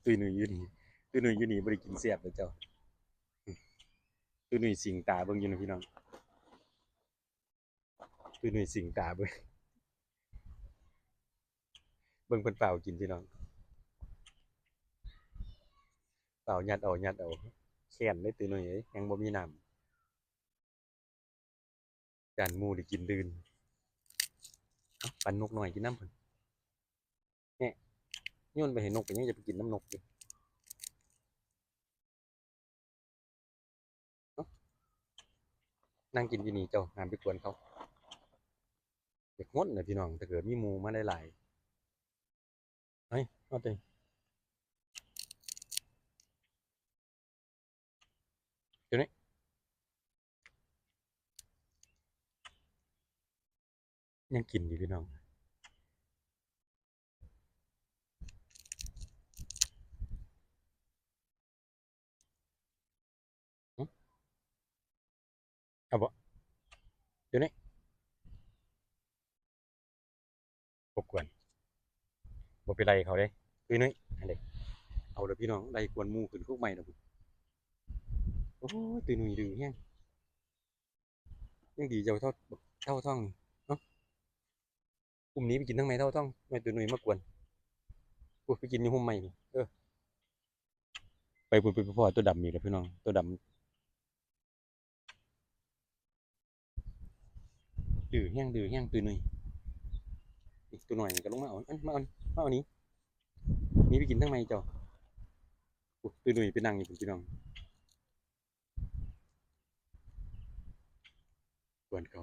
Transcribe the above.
ตุยหนุ่ยอยู่นี่ตุยหนุ่ยอยู่นี่บ่ได้กินแซ่บเลยเจ้าตุยหนุ่ยสิงตาเบิ่งอยู่นะพี่น้องตุยหนุ่ยสิงตาเบิ่งเพิ่นเปล่ากินพี่น้องเปล่ายัดเอาแค้นเลยตุยหนุ่ยเอ้ยยังบ่มีน้ำจานหมู่ได้กินดื่นเอ้าปันนกน้อยกินน้ำเพิ่นแหน่โยนไปให้นกก็ยังจะไปกินน้ำนกอยู่เอ้านั่งกินอยู่นี่เจ้าห้ามไปกวนเขาอยากงดน่ะพี่น้องถ้าเกิดมีหมู่มาหลายๆเฮ้ยเอาแต่เดี๋ยวนี้ยังกินอยู่พี่น้องหึเอาบ่เดี๋ยวนี้บ่กวนบ่ไปไล่เขาเด้ตุยหนุ่ยอันเด้เอาเด้อพี่น้องไล่กวนหมู่ขึ้นคุกใหม่เด้อพุ่นโอ้ยตุยหนุ่ยดื้อแฮงยังดีเจ้าเท่าท่องนี่เนาะกลุ่มนี้ไปกินทั้งไหมเท่าท่องไม่ตุยหนุ่ยมากวนพูดไปกินอยู่หุ่มใหม่นี่ไปพุ่นไปพ่อตัวดำอีกแล้วพี่น้องตัวดำดื้อแฮงตุยหนุ่ยอีกตัวหน่อยก็ลงมาเอาอันมาเอานี้นี่ไปกินทั้งไหมเจ้าอุ๊ยตุยหนุ่ยไปนั่งอยู่พุ่นพี่น้องกวนเขา